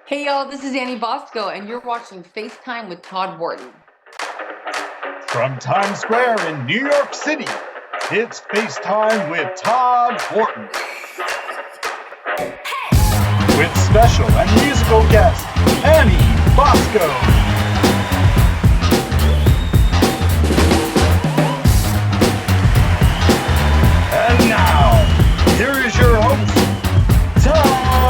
Hey y'all, this is Annie Bosko, and you're watching FaceTime with Todd Wharton. From Times Square in New York City, it's FaceTime with Todd Wharton. With special and musical guest, Annie Bosko. And now, here is your host, Todd Wharton.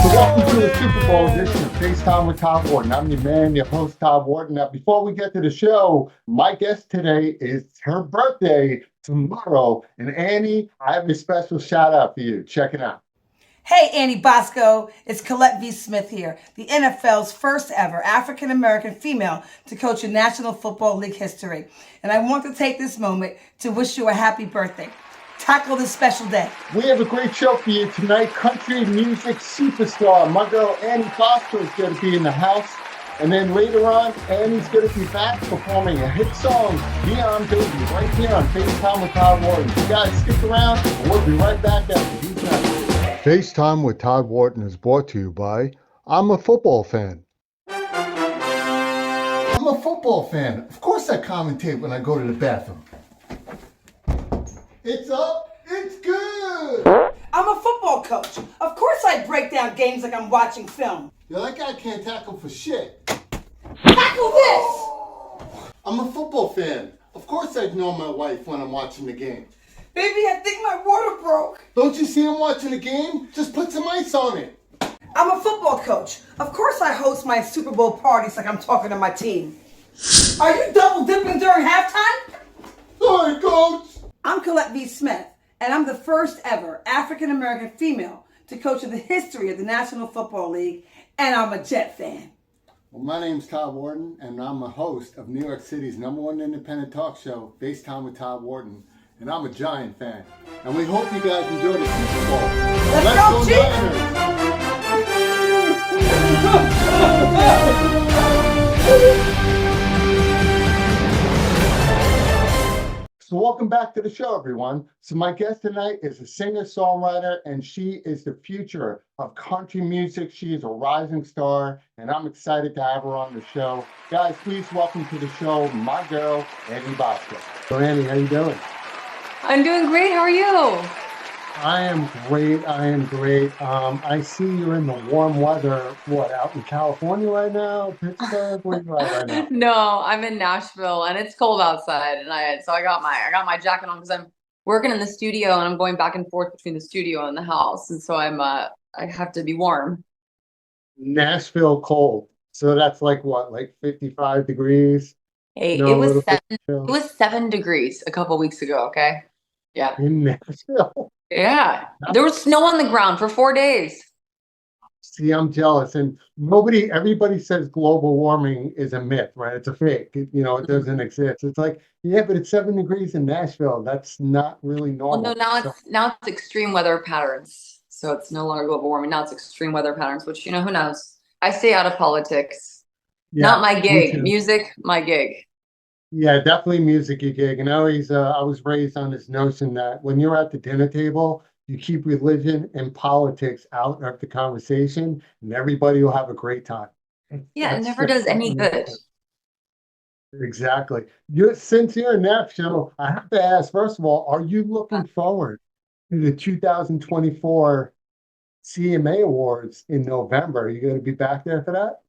So welcome to the Superbowl edition of FaceTime with Todd Wharton. I'm your man, your host, Todd Wharton. Now, before we get to the show, my guest today is her birthday tomorrow. And Annie, I have a special shout out for you. Check it out. Hey, Annie Bosko, it's Colette V. Smith here, the NFL's first ever African-American female to coach in National Football League history. And I want to take this moment to wish you a happy birthday. Tackle this special day. We have a great show for you tonight. Country music superstar, my girl Annie Bosko is going to be in the house. And then later on, Annie's going to be back performing a hit song, Beyond Baby, right here on FaceTime with Todd Wharton. You guys stick around, and we'll be right back after these messages. FaceTime with Todd Wharton is brought to you by I'm a football fan. I'm a football fan. Of course I commentate when I go to the bathroom. It's up, it's good. I'm a football coach. Of course I break down games like I'm watching film. Yeah, that guy can't tackle for shit. Tackle this! I'm a football fan. Of course I ignore my wife when I'm watching the game. Baby, I think my water broke. Don't you see him watching the game? Just put some ice on it. I'm a football coach. Of course I host my Super Bowl parties like I'm talking to my team. Are you double dipping during halftime? Sorry, Coach. I'm Colette V. Smith, and I'm the first ever African-American female to coach in the history of the National Football League, and I'm a Jet fan. Well, my name's Todd Wharton, and I'm a host of New York City's #1 independent talk show, FaceTime with Todd Wharton, and I'm a Giant fan. And we hope you guys enjoy the Super Bowl. Let's go, Chiefs! So welcome back to the show, everyone. So my guest tonight is a singer-songwriter, and she is the future of country music. She is a rising star, and I'm excited to have her on the show. Guys, please welcome to the show my girl, Annie Bosko. So Annie, how you doing? I'm doing great. How are you? I am great. I see you're in the warm weather. What, out in California right now? Pittsburgh? Where you at right now? No, I'm in Nashville, and it's cold outside, and I got my jacket on because I'm working in the studio, and I'm going back and forth between the studio and the house, and so I have to be warm. Nashville cold. So that's like what, like 55 degrees? Hey, No, it a was little bit it chill. was 7 degrees a couple weeks ago. Okay, yeah, In Nashville. yeah. There was snow on the ground for 4 days. See, I'm jealous. And everybody says global warming is a myth, right? It's a fake. It doesn't exist. It's like, yeah, but it's 7 degrees in Nashville. That's not really Well, normal. no, now it's extreme weather patterns. So it's no longer global warming. Now it's extreme weather patterns, which, who knows? I stay out of politics. Not my me gig. too. Music, my gig. Yeah, definitely music you gig. I was raised on this notion that when you're at the dinner table, you keep religion and politics out of the conversation, and everybody will have a great time. Yeah, it That's never just does any good. Exactly. Since you're in Nashville, I have to ask, first of all, are you looking forward to the 2024 CMA Awards in November? Are you going to be back there for that?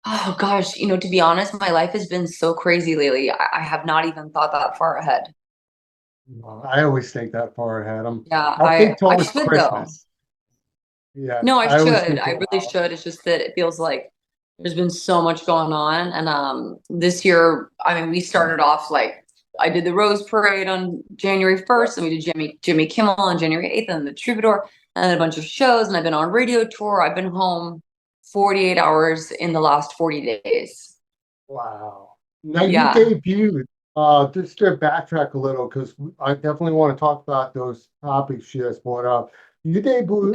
Oh gosh, to be honest, my life has been so crazy lately. I have not even thought that far ahead. Well, I always think that far ahead. Yeah, I think I towards should though. Christmas. Yeah, No, I always should. think I really should. It's just that it feels like there's been so much going on. And this year, we started off like I did the Rose Parade on January 1st, and we did Jimmy Kimmel on January 8th, and the Troubadour, and then a bunch of shows, and I've been on radio tour. I've been home 48 hours in the last 40 days. Wow. Now Yeah. you debuted, just to backtrack a little, because I definitely want to talk about those topics you just brought up. You debuted,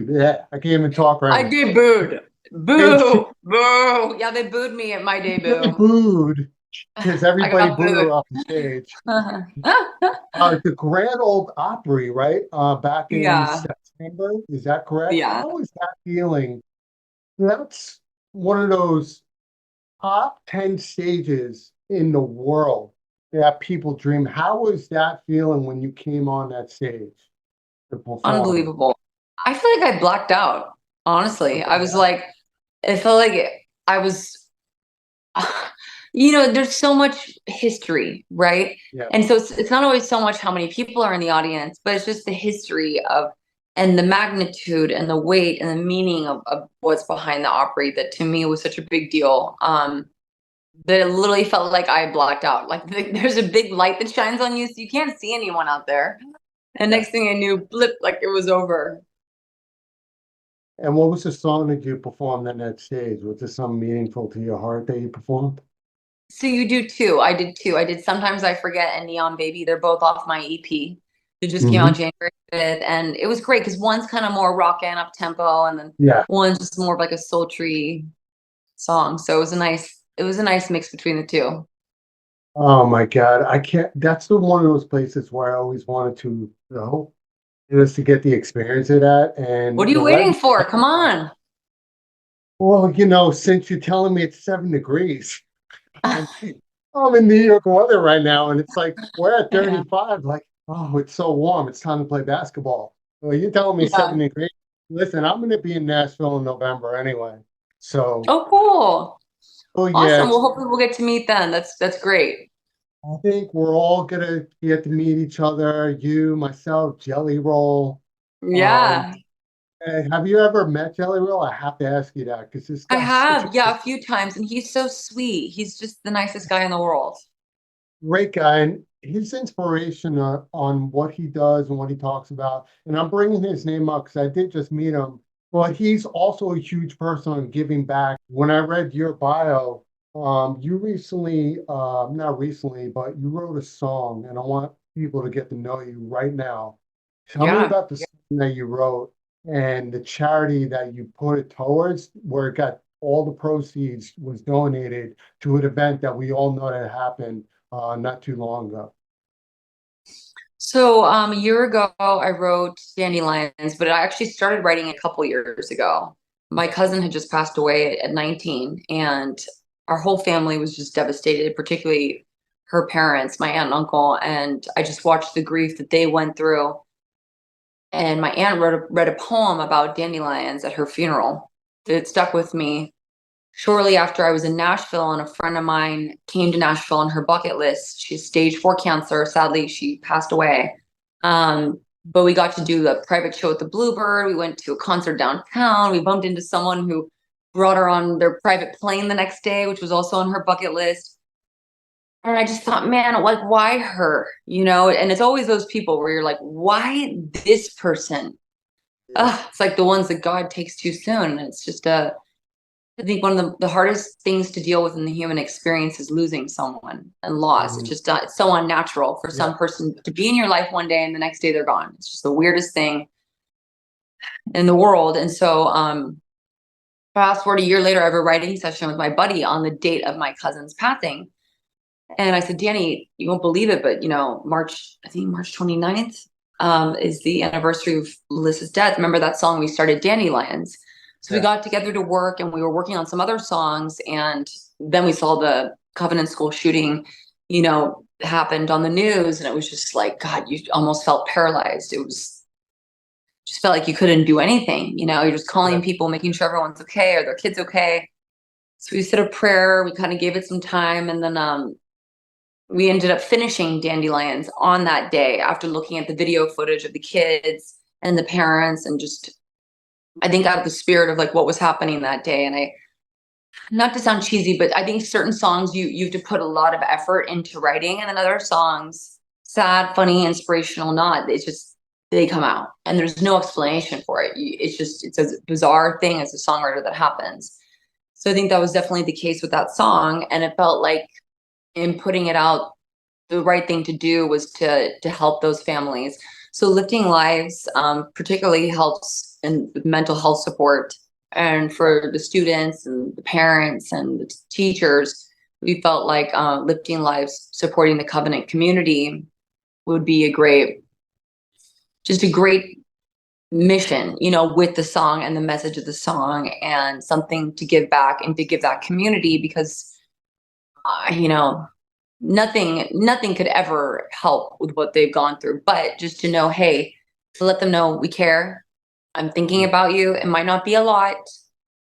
yeah, I can't even talk right I now. debuted. Boo! Boo! Yeah, they booed me at my debut. Debuted, because everybody got booed her booed. off the stage. The Grand Ole Opry, right? Back in Yeah. September. Is that correct? Yeah. How is that feeling? That's one of those top 10 stages in the world that people dream. How was that feeling when you came on that stage to perform? Unbelievable. I feel like I blacked out, honestly. I was Yeah. like, it felt like I was, there's so much history, right? Yeah. And so it's not always so much how many people are in the audience, but it's just the history of, and the magnitude and the weight and the meaning of what's behind the Opry that to me was such a big deal. That it literally felt like I blacked out. Like there's a big light that shines on you, so you can't see anyone out there. And next thing I knew, blip, like it was over. And what was the song that you performed on that stage? Was there something meaningful to your heart that you performed? So you do too. I did too. I did Sometimes I Forget and Neon Baby. They're both off my EP. It just came Hmm. out January 5th. And it was great because one's kind of more rock and up tempo, and then Yeah. one's just more of like a sultry song. So it was a nice mix between the two. Oh my God. I can't, that's the one of those places where I always wanted to go, just to get the experience of that. What are And you the weather. waiting for? Come on. Well, since you're telling me it's 7 degrees, I'm, I'm in New York weather right now, and it's like we're at Yeah. 35. Like, oh, it's so warm. It's time to play basketball. Well, you're telling me Yeah. 7 degrees. Listen, I'm going to be in Nashville in November anyway. So, Oh, cool. oh yeah, Awesome. Well, hopefully we'll get to meet then. That's great. I think we're all gonna get to meet each other. You, myself, Jelly Roll. Um, Yeah. have you ever met Jelly Roll? I have to ask you that because this I guy's such a have, yeah, a few times, and he's so sweet. He's just the nicest guy in the world. great guy, and his inspiration on what he does and what he talks about. And I'm bringing his name up because I did just meet him. But he's also a huge person on giving back. When I read your bio, you recently, not recently, but you wrote a song, and I want people to get to know you right now. Tell me Yeah. about the song that you wrote and the charity that you put it towards, where it got all the proceeds was donated to an event that we all know that happened not too long ago. So a year ago, I wrote Dandelions, but I actually started writing a couple years ago. My cousin had just passed away at 19, and our whole family was just devastated, particularly her parents, my aunt and uncle. And I just watched the grief that they went through. And my aunt read a poem about dandelions at her funeral. It stuck with me. Shortly after, I was in Nashville, and a friend of mine came to Nashville on her bucket list. She's stage 4 cancer. Sadly, she passed away. But we got to do the private show at the Bluebird. We went to a concert downtown. We bumped into someone who brought her on their private plane the next day, which was also on her bucket list. And I just thought, man, like, why her? And it's always those people where you're like, why this person? It's like the ones that God takes too soon. It's just I think one of the hardest things to deal with in the human experience is losing someone and loss. It's Mhm. just it's so unnatural for some Yeah. person to be in your life one day and the next day they're gone. It's just the weirdest thing in the world. And so fast forward a year later, I have a writing session with my buddy on the date of my cousin's passing. And I said, Danny, you won't believe it, but I think March 29th is the anniversary of Melissa's death. Remember that song we started, Dandelions? So we got together to work, and we were working on some other songs. And then we saw the Covenant School shooting, happened on the news. And it was just like, God, you almost felt paralyzed. It was just felt like you couldn't do anything. You're just calling people, making sure everyone's okay. Are their kids okay? So we said a prayer. We kind of gave it some time. And then we ended up finishing Dandelions on that day after looking at the video footage of the kids and the parents, and just, I think, out of the spirit of like what was happening that day. And not to sound cheesy, but I think certain songs you have to put a lot of effort into writing, and then other songs, sad, funny, inspirational, not, it's just, they come out and there's no explanation for it. It's a bizarre thing as a songwriter that happens. So I think that was definitely the case with that song. And it felt like, in putting it out, the right thing to do was to help those families. So lifting lives particularly helps in mental health support, and for the students and the parents and the teachers, we felt like lifting lives, supporting the Covenant community would be a great mission, you know, with the song and the message of the song, and something to give back and to give that community, because you know, nothing could ever help with what they've gone through, but just to know, hey, to let them know we care. I'm thinking about you. It might not be a lot,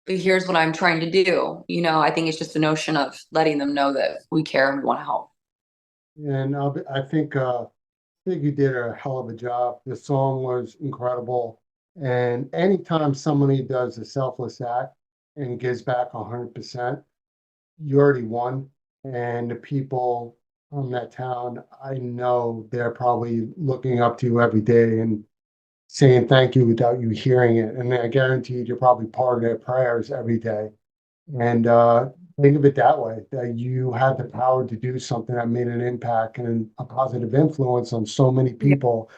but here's what I'm trying to do. You know, I think it's just the notion of letting them know that we care and we want to help. And I think you did a hell of a job. The song was incredible. And anytime somebody does a selfless act and gives back 100%, you already won. And the people from that town, I know they're probably looking up to you every day and saying thank you without you hearing it. And I guarantee you're probably part of their prayers every day. And think of it that way, that you had the power to do something that made an impact and a positive influence on so many people.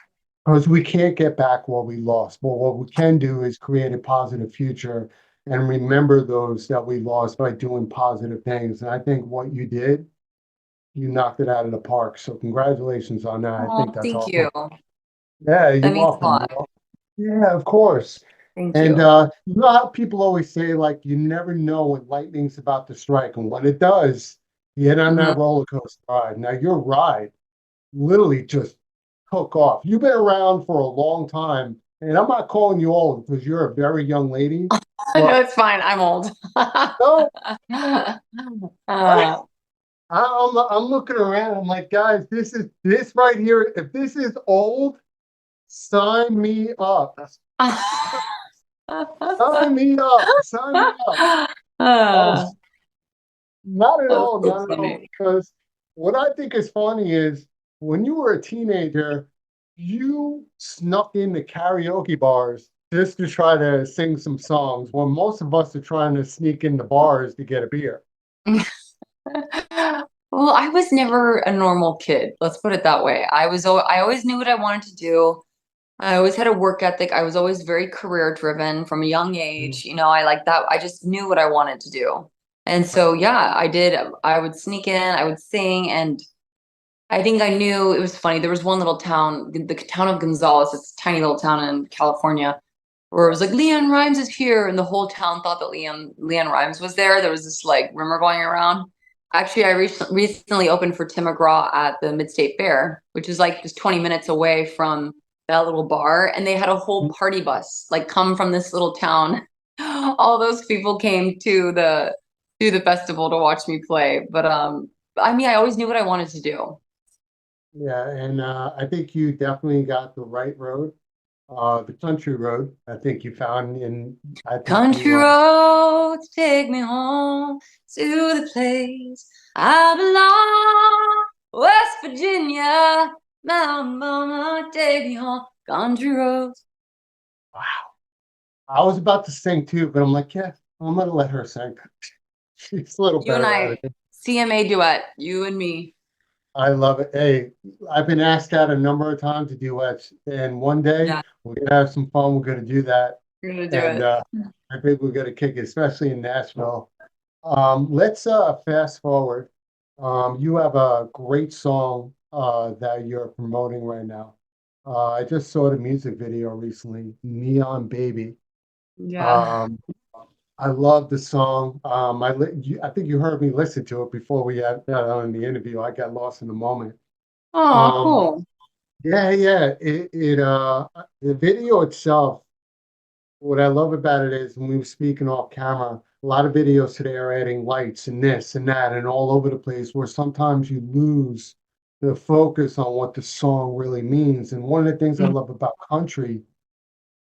Because we can't get back what we lost. But what we can do is create a positive future and remember those that we lost by doing positive things. And I think what you did, you knocked it out of the park. So congratulations on that. I think that's Thank awesome. you. Yeah, That you're means a welcome. lot. Yeah, of course. Thank And you. you know how people always say, like, you never know when lightning's about to strike, and when it does, you get on that roller coaster ride. Now your ride literally just took off. You've been around for a long time, and I'm not calling you old because you're a very young lady. No, it's fine. I'm old. No, Uh, I'm looking around. I'm like, guys, this right here. If this is old, sign me up. Sign me up. Sign me up. uh, Not at that was all, so not at all. funny. Because what I think is funny is when you were a teenager, you snuck into karaoke bars just to try to sing some songs, while most of us are trying to sneak into bars to get a beer. Well, I was never a normal kid. Let's put it that way. I always knew what I wanted to do. I always had a work ethic. I was always very career driven from a young age. You know, I like that. I just knew what I wanted to do. And so, yeah, I did. I would sneak in, I would sing. And I think I knew it was funny. There was one little town, the town of Gonzales. It's a tiny little town in California, where it was like, Leanne Rhymes is here. And the whole town thought that Leanne Rhymes was there. There was this like rumor going around. Actually, I recently opened for Tim McGraw at the Mid-State Fair, which is like just 20 minutes away from that little bar. And they had a whole party bus like come from this little town. All those people came to the festival to watch me play. But I mean, I always knew what I wanted to do. Yeah, and I think you definitely got the right road, the country road. I think you found in. I think Country you. roads take me home to the place I belong. West Virginia, Mountain Mama, take me home. Country roads. Wow. I was about to sing too, but I'm like, yeah, I'm gonna let her sing. She's a little You and better at I, it. CMA duet, you and me. I love it. Hey, I've been asked that a number of times to duets, and one day Yeah, we're gonna have some fun. We're gonna do that, you're gonna do and it. I think we're gonna kick it, especially in Nashville. Let's fast forward. You have a great song that you're promoting right now. I just saw the music video recently, Neon Baby. Yeah. Um, I love the song. I think you heard me listen to it before we had that on the interview. I got lost in the moment. Oh, Um, cool. yeah. The video itself, what I love about it is when we were speaking off camera, a lot of videos today are adding lights and this and that and all over the place, where sometimes you lose the focus on what the song really means. And one of the things I Mm. love about country,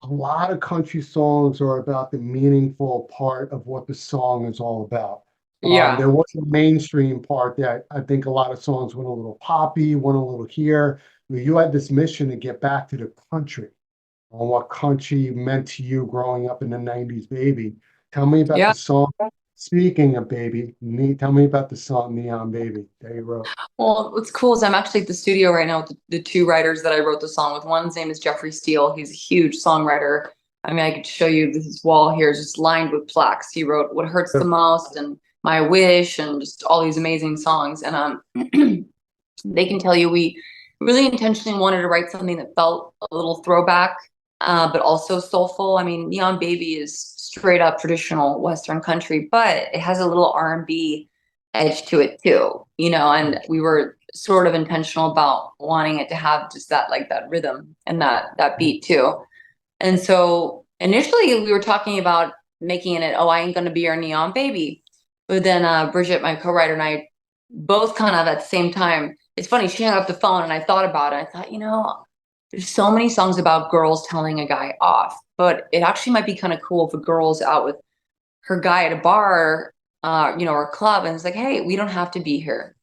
a lot of country songs are about the meaningful part of what the song is all about. Yeah. There was a mainstream part that I think a lot of songs went a little poppy, went a little here. You had this mission to get back to the country, on what country meant to you growing up in the 90s, baby. Tell me about Yeah. the song. Speaking of baby, tell me about the song Neon Baby that you wrote. Well, what's cool is I'm actually at the studio right now with the two writers that I wrote the song with. One's name is Jeffrey Steele. He's a huge songwriter. I mean, I could show you this wall here is just lined with plaques. He wrote What Hurts the Most and My Wish and just all these amazing songs. And they can tell you we really intentionally wanted to write something that felt a little throwback. but also soulful. I mean, Neon Baby is straight up traditional Western country, but it has a little R&B edge to it too, you know, and we were sort of intentional about wanting it to have just that, like that rhythm and that beat too. And so initially we were talking about making it, oh, I ain't gonna be your neon baby. But then Bridget, my co-writer, and I both kind of at the same time, it's funny, she hung up the phone and I thought about it. I thought, you know, there's so many songs about girls telling a guy off, but it actually might be kind of cool if a girl's out with her guy at a bar, you know, or a club, and it's like, hey, we don't have to be here.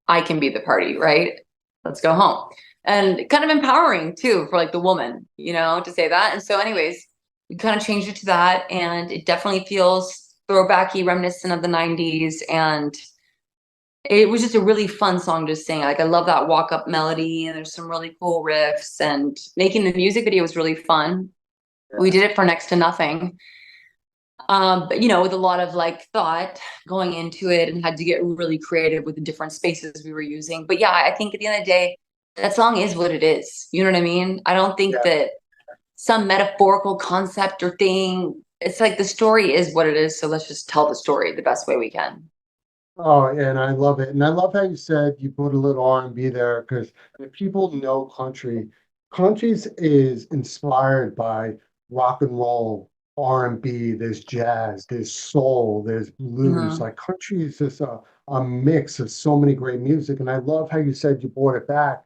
I can be the party, right? Let's go home. And kind of empowering too for like the woman, you know, to say that. And so anyways, we kind of changed it to that, and it definitely feels throwbacky, reminiscent of the 90s. And it was just a really fun song to sing. Like I love that walk up melody, and there's some really cool riffs, and making the music video was really fun. We did it for next to nothing. But you know, with a lot of like thought going into it, and had to get really creative with the different spaces we were using. But yeah, I think at the end of the day, that song is what it is. You know what I mean? I don't think that some metaphorical concept or thing, it's like the story is what it is. So let's just tell the story the best way we can. Oh, and I love it. And I love how you said you put a little R&B there, because if people know countries is inspired by rock and roll, R&B, there's jazz, there's soul, there's blues. Mhm. Like country is just a mix of so many great music. And I love how you said you brought it back,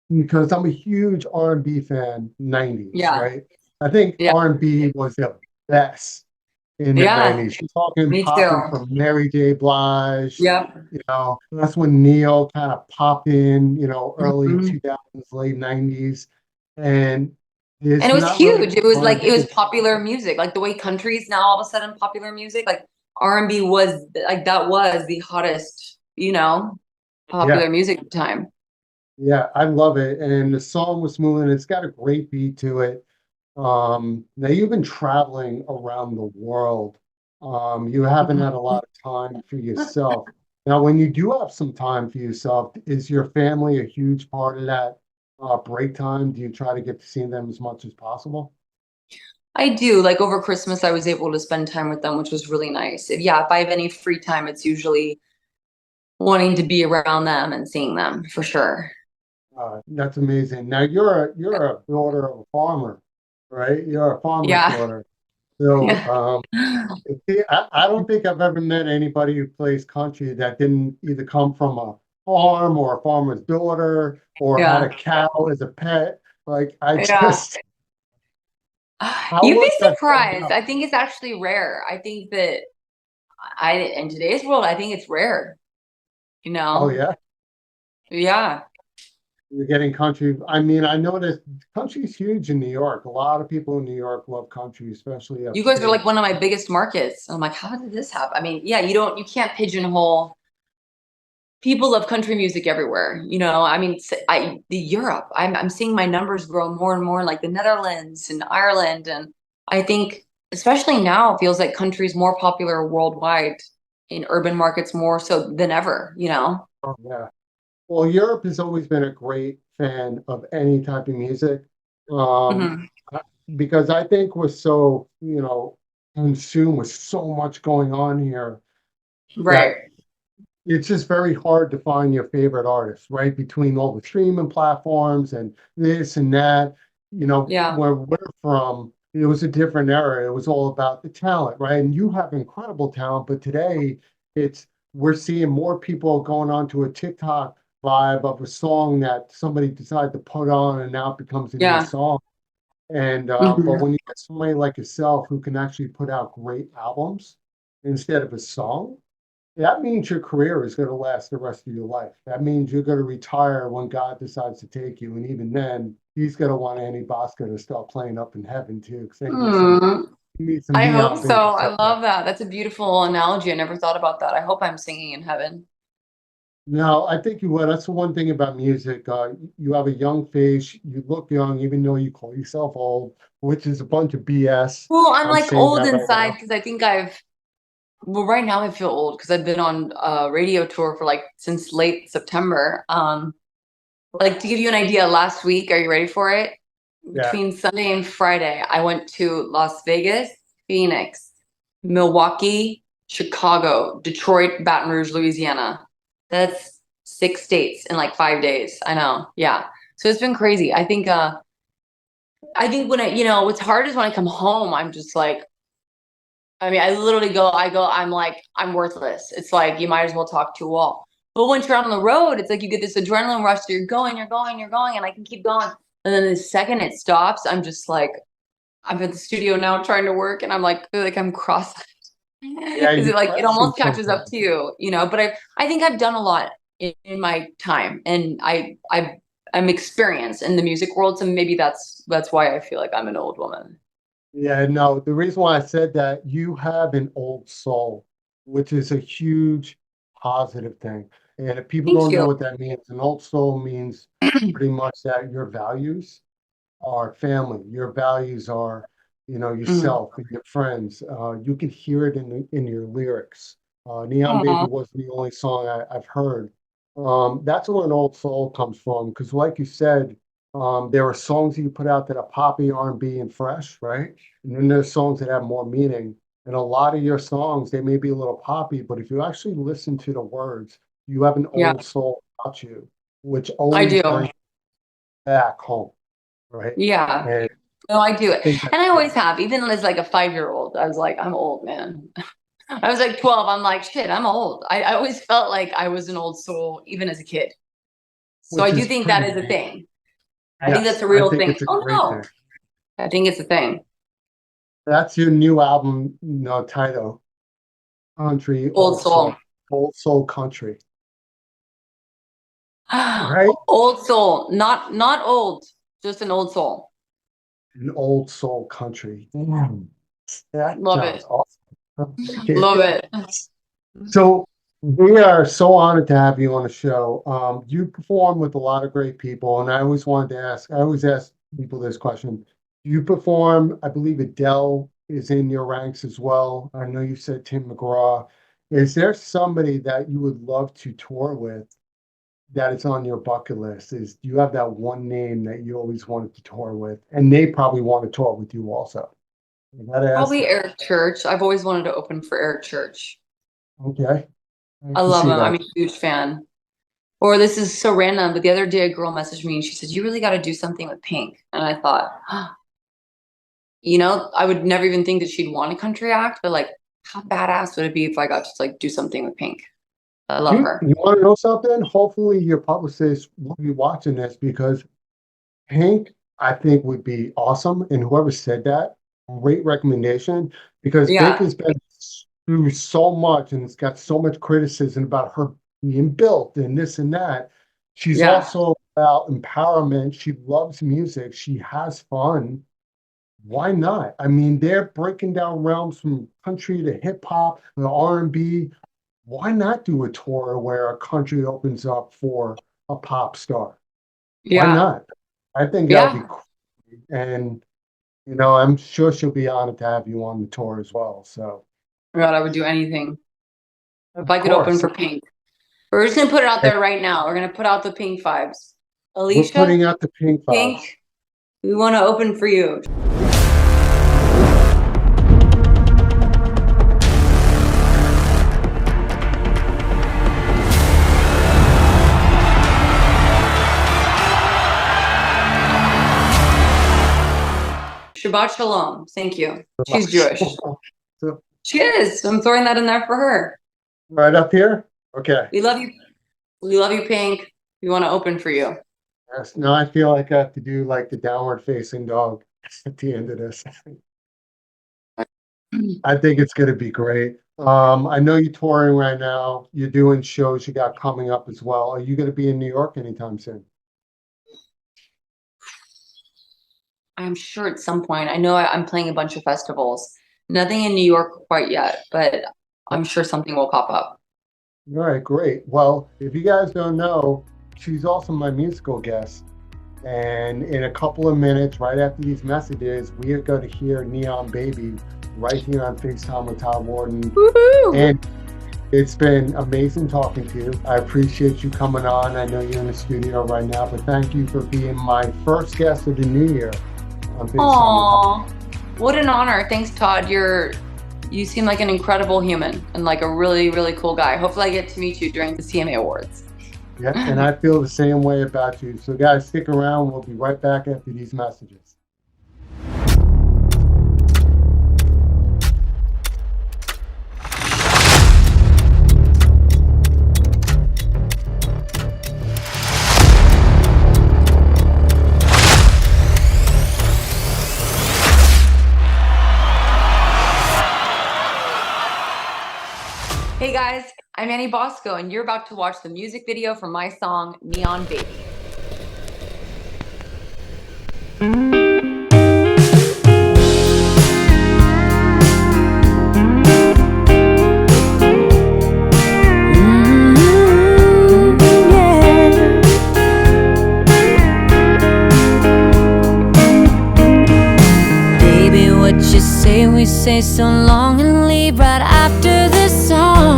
because I'm a huge R&B fan, 90s, Yeah. right? I think Yeah. R&B was the best in the Yeah. 90s. You're talking Me popping too. from Mary J. Blige, Yep. you know, that's when Neo kind of popped in, you know, early Mhm. 2000s, late 90s. And there's And it was not really huge. It was like, it was R&B. popular music. Like the way country's now all of a sudden popular music, like R&B was like, that was the hottest, you know, Yeah, popular music at the time. yeah, I love it. And the song was smooth, and it's got a great beat to it. Now you've been traveling around the world. You haven't had a lot of time for yourself. Now, when you do have some time for yourself, is your family a huge part of that break time? Do you try to get to see them as much as possible? I do. Like over Christmas, I was able to spend time with them, which was really nice. Yeah, if I have any free time, it's usually wanting to be around them and seeing them for sure. That's amazing. Now you're a daughter of a farmer, right? You're a farmer's Yeah. daughter. So Yeah. I don't think I've ever met anybody who plays country that didn't either come from a farm or a farmer's daughter or had Yeah. a cow as a pet. Like I Yeah. just, how You'd be was that growing surprised. up? I think it's actually rare. I think that in today's world, I think it's rare, you Oh know? yeah, Yeah. you're getting country. I mean, I noticed country's huge in New York. A lot of people in New York love country, especially You guys are like upstate. one of my biggest markets. And I'm like, how did this happen? I mean, yeah, you can't pigeonhole. People love country music everywhere, you know. I mean, the Europe. I'm seeing my numbers grow more and more, like the Netherlands and Ireland, and I think especially now it feels like country is more popular worldwide in urban markets more so than ever, you know. Oh yeah. Well, Europe has always been a great fan of any type of music, um, Hmm. because I think we're so, you know, consumed with so much going on here Right. that it's just very hard to find your favorite artist, right? Between all the streaming platforms and this and that, you know, Yeah. where we're from, it was a different era. It was all about the talent, right? And you have incredible talent, but today it's we're seeing more people going on to a TikTok vibe of a song that somebody decided to put on, and now it becomes a new Yeah. song. And but Hmm. when you get somebody like yourself who can actually put out great albums instead of a song, that means your career is going to last the rest of your life. That means you're going to retire when God decides to take you. And even then, he's going to want Annie Bosko to start playing up in heaven too, because then Hmm. you need some I hope neon so. babies I up there. love that. That's a beautiful analogy. I never thought about that. I hope I'm singing in heaven. No, I think you would. That's the one thing about music. You have a young face. You look young, even though you call yourself old, which is a bunch of BS. Well, I'm I'm like saying old that right inside now. because I think well, right now I feel old because I've been on a radio tour for like since late September. Like to give you an idea, last week, are you ready for it? Yeah. between Sunday and Friday, I went to Las Vegas, Phoenix, Milwaukee, Chicago, Detroit, Baton Rouge, Louisiana. That's 6 states in like 5 days. I know. Yeah. So it's been crazy. I think when what's hard is when I come home, I'm just like, I mean, I literally I'm like, I'm worthless. It's like, you might as well talk to a wall. But once you're on the road, it's like you get this adrenaline rush. So you're going, and I can keep going. And then the second it stops, I'm just like, I'm at the studio now trying to work, and I'm like, feel like I'm cross-eyed. Yeah, Is it like it almost crashing catches up to you, but I think I've done a lot in my time, and I'm experienced in the music world, so maybe that's why I feel like I'm an old woman. Yeah, no, the reason why I said that, you have an old soul, which is a huge positive thing. And if people Thank don't know you. what that means, an old soul means pretty much that your values are family. Your values are, yourself and your friends. You can hear it in your lyrics. Neon Baby Aw. wasn't the only song I've heard. That's where an old soul comes from. Because like you said, there are songs that you put out that are poppy, R&B, and fresh, right? And then there's songs that have more meaning. And a lot of your songs, they may be a little poppy, but if you actually listen to the words, you have an Yeah, old soul about you, which I always do. brings you back home, right? Yeah. And No, I do I it. think And I always have, even as like a 5-year-old, I was like, I'm old, man. I was like 12. I'm like, shit, I'm old. I always felt like I was an old soul, even as a kid. So I which do is think that pretty is a neat. thing. I think that's Yes, a I real think thing. it's a Oh great no, thing. I think it's a thing. That's your new album, title, Country, Old Old Soul, soul. Old Soul Country, right? Old soul, not old, just an old soul. An Old Soul Country. That Love sounds it. awesome. Okay. Love it. So we are so honored to have you on the show. You perform with a lot of great people, and I always ask people this question. You perform, I believe Adele is in your ranks as well. I know you said Tim McGraw. Is there somebody that you would love to tour with that is on your bucket list? Do you have that one name that you always wanted to tour with? And they probably want to tour with you also. I gotta ask Probably that. Eric Church. I've always wanted to open for Eric Church. Okay. I I can love see him. I'm that. a huge fan. Or this is so random, but the other day a girl messaged me and she said, "You really got to do something with Pink." And I thought, I would never even think that she'd want a country act, but like, how badass would it be if I got to like do something with Pink? I love her. You want to know something? Hopefully your publicist will be watching this, because Hank, I think, would be awesome. And whoever said that, great recommendation, because Pink Yeah, has been through so much and it's got so much criticism about her being built and this and that. She's yeah, also about empowerment. She loves music. She has fun. Why not? I mean, they're breaking down realms from country to hip hop, the R&B. Why not do a tour where a country opens up for a pop star? Why yeah, not? I think that would be yeah. cool. And, I'm sure she'll be honored to have you on the tour as well. So, Oh my God, I would do anything if of I could open course, for Pink. We're just gonna put it out and there right now. We're gonna put out the Pink vibes. we're Alicia, putting out the Pink vibes. Pink, we want to open for you. Shabbat Shalom. Thank you. She's Jewish. So, She is. I'm throwing that in there for her. right up here? Okay. We love you. We love you, Pink. We want to open for you. Yes. Now I feel like I have to do like the downward facing dog at the end of this. I think it's going to be great. I know you're touring right now. You're doing shows you got coming up as well. Are you going to be in New York anytime soon? I'm sure at some point. I know I'm playing a bunch of festivals. Nothing in New York quite yet, but I'm sure something will pop up. All right, great. Well, if you guys don't know, she's also my musical guest. And in a couple of minutes, right after these messages, we are going to hear Neon Baby right here on FaceTime with Todd Wharton. Woohoo! And it's been amazing talking to you. I appreciate you coming on. I know you're in the studio right now, but thank you for being my first guest of the new year. on FaceTime. Aw, what an honor. Thanks, Todd. You seem like an incredible human and like a really, really cool guy. Hopefully I get to meet you during the CMA Awards. Yeah, and I feel the same way about you. So guys, stick around. We'll be right back after these messages. Hey guys, I'm Annie Bosko, and you're about to watch the music video for my song, Neon Baby. Baby, what you say, we say so long and leave right after this song.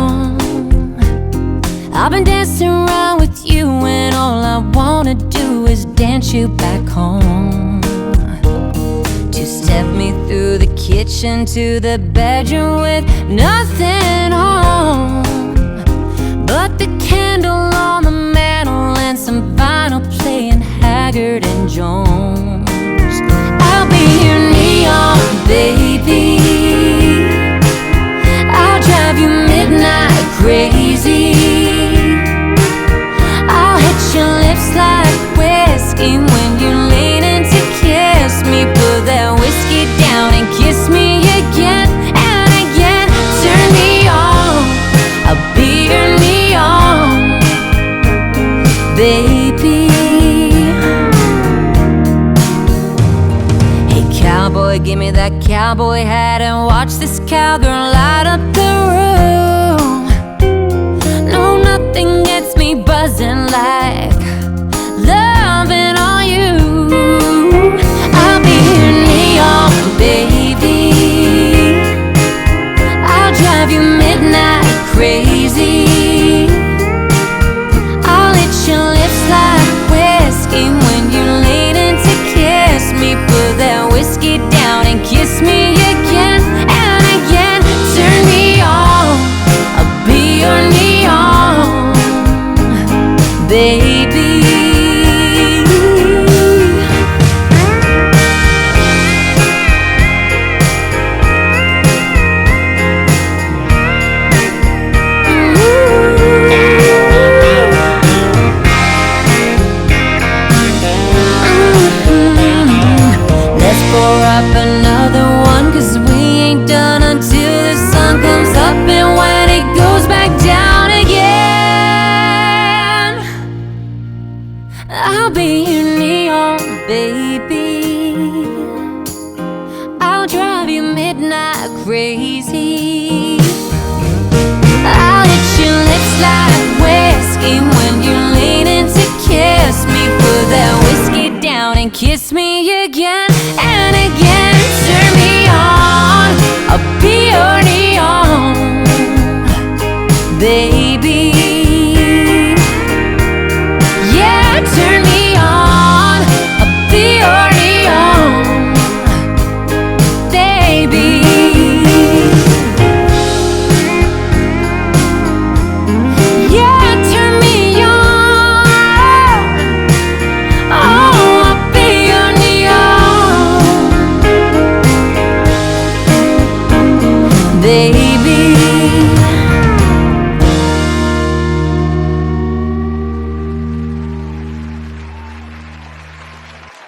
I've been dancing around with you and all I wanna do is dance you back home. Two-step me through the kitchen to the bedroom with nothing on but the candle on the mantle and some vinyl playing Haggard and Jones. I'll be your neon baby, I'll drive you midnight crazy, I'll hit your lips like whiskey when you lean in to kiss me. Put that whiskey down and kiss me again and again. Turn me on, I'll be your neon baby. Hey cowboy, give me that cowboy hat and watch this cowgirl light up the room. No, nothing gets me buzzing like loving on you. I'll be your neon baby, I'll drive you midnight crazy, I'll hit your lips like whiskey when you lean in to kiss me. Put that whiskey down and kiss me again and again. Turn me on, I'll be your neon baby. Let's pour up another one, 'cause we ain't done until the sun comes up and when it goes back down again. I'll be your neon baby, I'll drive you midnight crazy, I'll hit your lips like whiskey when you lean in to kiss me. Put that whiskey down and kiss me again and again. Turn me on, I'll be your neon baby. Yeah, turn me on, I'll be your neon baby. Yeah, turn me on, oh, I'll be your neon baby.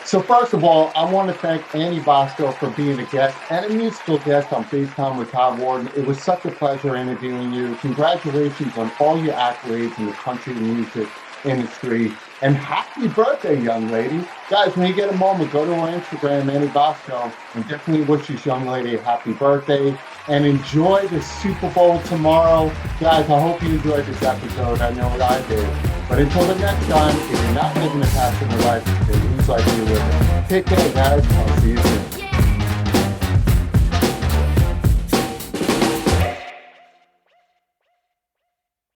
So first of all, I want to thank Annie Bosko for being a guest and a musical guest on FaceTime with Todd Wharton. It was such a pleasure interviewing you. Congratulations on all your accolades in the country music industry. And happy birthday, young lady. Guys, when you get a moment, go to her Instagram, Annie Bosko, and definitely wish this young lady a happy birthday. And enjoy the Super Bowl tomorrow. Guys, I hope you enjoyed this episode. I know what I did. But until the next time, if you're not living a passionate life, then whose life are you living? Take care, guys. I'll see you soon.